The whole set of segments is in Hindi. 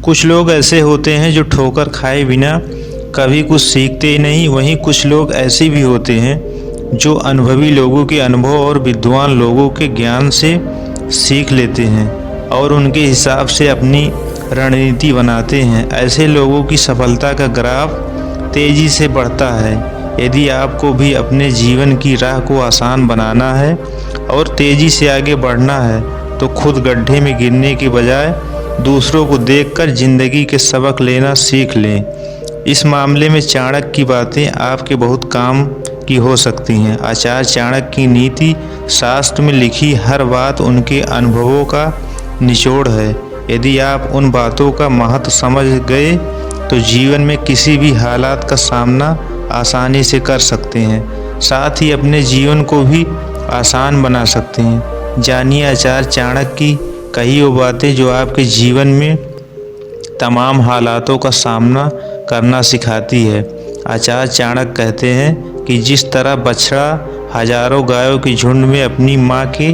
कुछ लोग ऐसे होते हैं जो ठोकर खाए बिना कभी कुछ सीखते ही नहीं। वहीं कुछ लोग ऐसे भी होते हैं जो अनुभवी लोगों के अनुभव और विद्वान लोगों के ज्ञान से सीख लेते हैं और उनके हिसाब से अपनी रणनीति बनाते हैं। ऐसे लोगों की सफलता का ग्राफ तेज़ी से बढ़ता है। यदि आपको भी अपने जीवन की राह को आसान बनाना है और तेज़ी से आगे बढ़ना है तो खुद गड्ढे में गिरने के बजाय दूसरों को देखकर ज़िंदगी के सबक लेना सीख लें। इस मामले में चाणक्य की बातें आपके बहुत काम की हो सकती हैं। आचार्य चाणक्य की नीति शास्त्र में लिखी हर बात उनके अनुभवों का निचोड़ है। यदि आप उन बातों का महत्व समझ गए तो जीवन में किसी भी हालात का सामना आसानी से कर सकते हैं, साथ ही अपने जीवन को भी आसान बना सकते हैं। जानिए आचार्य चाणक्य की कई वो बातें जो आपके जीवन में तमाम हालातों का सामना करना सिखाती है। आचार्य चाणक्य कहते हैं कि जिस तरह बछड़ा हजारों गायों के झुंड में अपनी माँ के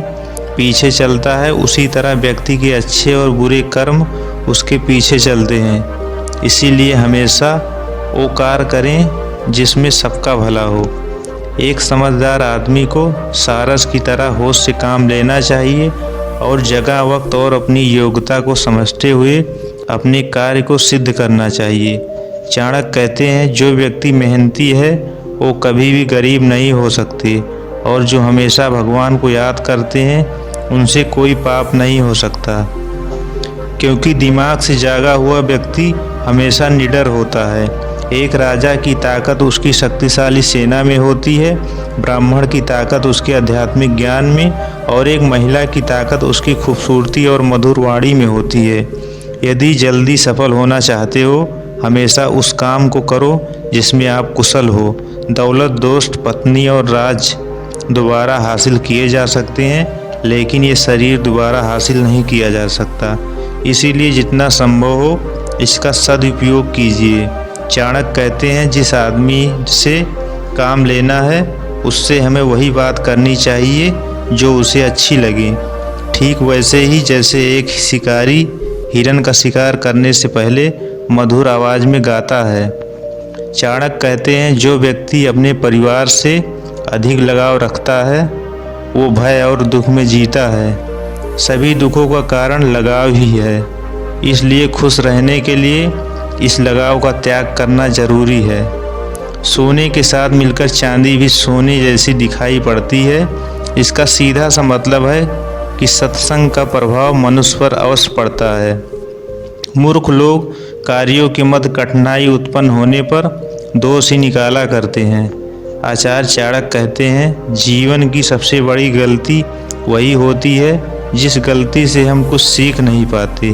पीछे चलता है, उसी तरह व्यक्ति के अच्छे और बुरे कर्म उसके पीछे चलते हैं। इसीलिए हमेशा वो कार्य करें जिसमें सबका भला हो। एक समझदार आदमी को सारस की तरह होश से काम लेना चाहिए और जगह, वक्त और अपनी योग्यता को समझते हुए अपने कार्य को सिद्ध करना चाहिए। चाणक्य कहते हैं जो व्यक्ति मेहनती है वो कभी भी गरीब नहीं हो सकते और जो हमेशा भगवान को याद करते हैं उनसे कोई पाप नहीं हो सकता, क्योंकि दिमाग से जागा हुआ व्यक्ति हमेशा निडर होता है। एक राजा की ताकत उसकी शक्तिशाली सेना में होती है, ब्राह्मण की ताकत उसके आध्यात्मिक ज्ञान में और एक महिला की ताकत उसकी खूबसूरती और मधुर वाणी में होती है। यदि जल्दी सफल होना चाहते हो हमेशा उस काम को करो जिसमें आप कुशल हो। दौलत, दोस्त, पत्नी और राज दोबारा हासिल किए जा सकते हैं, लेकिन ये शरीर दोबारा हासिल नहीं किया जा सकता। इसीलिए जितना संभव हो इसका सदुपयोग कीजिए। चाणक्य कहते हैं जिस आदमी से काम लेना है उससे हमें वही बात करनी चाहिए जो उसे अच्छी लगे, ठीक वैसे ही जैसे एक शिकारी हिरन का शिकार करने से पहले मधुर आवाज़ में गाता है। चाणक्य कहते हैं जो व्यक्ति अपने परिवार से अधिक लगाव रखता है वो भय और दुख में जीता है। सभी दुखों का कारण लगाव ही है, इसलिए खुश रहने के लिए इस लगाव का त्याग करना जरूरी है। सोने के साथ मिलकर चांदी भी सोने जैसी दिखाई पड़ती है। इसका सीधा सा मतलब है कि सत्संग का प्रभाव मनुष्य पर अवश्य पड़ता है। मूर्ख लोग कार्यों के मध्य कठिनाई उत्पन्न होने पर दोष ही निकाला करते हैं। आचार्य चाणक्य कहते हैं जीवन की सबसे बड़ी गलती वही होती है जिस गलती से हम कुछ सीख नहीं पाते।